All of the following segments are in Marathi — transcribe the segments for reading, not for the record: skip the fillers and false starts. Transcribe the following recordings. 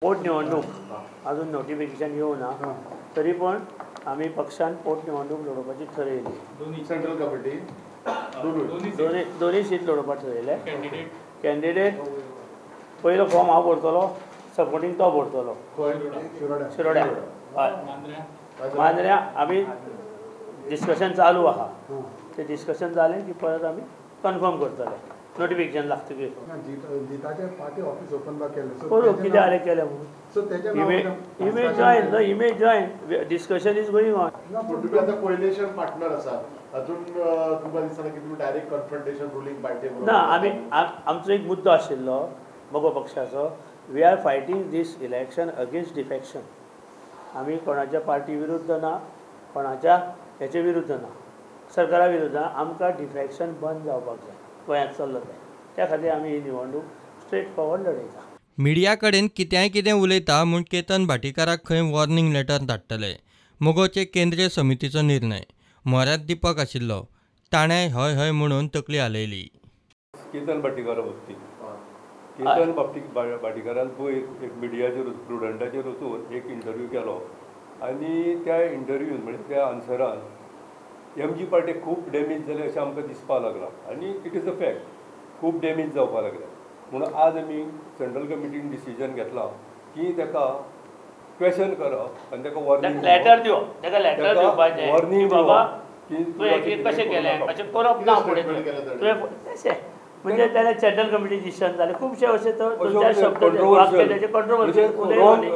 पोटनिवडणूक अजून नोटिफिकेशन येऊना तरी पण आम्ही पक्षान पोटनिवडणूक लढोवपाची ठरयली। सेंट्रल कमिटी दोन्ही सीट लढोवपाक ठरयले। कॅन्डिडेट पयलो फॉर्म हांव भरतलो, सपोर्टींग तो भरतलो शिरोड्या। मांद्र्या आमी डिस्कशन चालू आहा, ते डिस्कशन जालें की परत आमी कन्फर्म करतले नोटिफिकेशन लागतकीर। पार्टी ऑफिस ओपन केले करूं कितें जालें केलें म्हणून। Image join the image join discussion is going on. तुम्ही आता कोएलिशन पार्टनर आसात, अजून तुमकां दिसना की तुम्ही डायरेक्ट कन्फ्रंटेशन रुलिंग पार्टी ना आमी आमचो एक मुद्दो आशिल्लो मगो पक्षाचो, we are fighting this election against defection. आमी कोणाच्या पार्टी विरुद्ध ना, कोणाच्या हेचे विरुद्ध ना, सरकारा विरुद्ध ना, आमकां डिफेक्शन बंद जावपाक जाय गोंयांत चल्लो तें। त्या खातीर आमी ही निवडणूक स्ट्रेट फॉरवर्ड लडयता। मिडिया कडेन कितें उलयता म्हूण केतन भाटीकाराक खंय वॉर्निंग लेटर धाडटले। मोगोचे केंद्रीय समितीचो निर्णय म्हऱ्यांत दिपक आशिल्लो, ताणें हय हय म्हणून तकली हालयली। केतन भाटीकारा बाबतींत केतन भाटीकारान पळय एक मिडियाचेर प्रुडंटाचेर वचून एक इंटरव्यू केलो आनी त्या इंटरव्यून म्हणजे त्या आन्सरान एमजी पार्टीक खूब डॅमेज जालें अशें आमकां दिसपाक लागलां आनी इट इज अ फॅक्ट खूब डॅमेज जावपाक लागलें। म्हणून आज आमी सेंट्रल कमिटीन डिसिजन घेतलां की ताका क्वेश्चन करप आनी ताका वॉर्निंग लेटर दिवप, ताका लेटर दिवपाचें वॉर्निंग बाबा की तुवें कशें केलें अशें करप ना फुडें तुवें तशें म्हणजे त्याला सेंट्रल कमिटी डिसिजन जालें खूबशे अशें तो दोन चार शब्द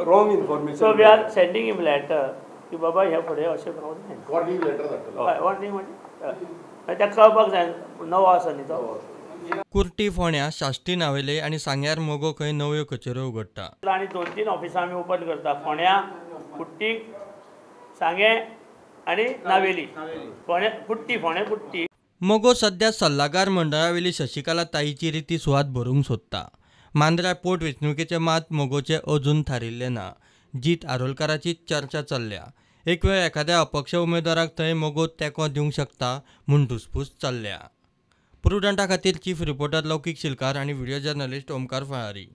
wrong information. So we are sending him letter की बाबा ह्या फुडें अशें जावं वॉर्निंग लेटर धाडटलो। हय वॉर्निंग म्हणजे ताका कळपाक जाय नवो आसा न्ही तो। कुर्टी फोंड्या शाश्टी नावेले आनी सांग्यार मोगो खंय नव्यो कचेऱ्यो उगडटा। आनी 2-3 ऑफिसां आमी ओपन करता, फोंड्या, कुट्टी, सांगे आनी नावेली। फोंड्या कुट्टी। मोगो सध्या सल्लागार मंडळावेली शशिकला ताईची रिती सुवात भरूंक सोदता। मांद्र्या पोटवेंचणुकेचे मात मोगोचे अजून थारिल्ले ना। जीत आरोलकाराची चर्चा चल्ल्या। एक वेळ एखाद्या अपक्ष उमेदवाराक थंय मोगो तेंको दिवंक शकता म्हूण धुसफूस चल्ल्या। प्रुडंटा खातीर चीफ रिपोर्टर लौकीक शिलकार आनी व्हिडिओ जर्नलिस्ट ओमकार फळारी।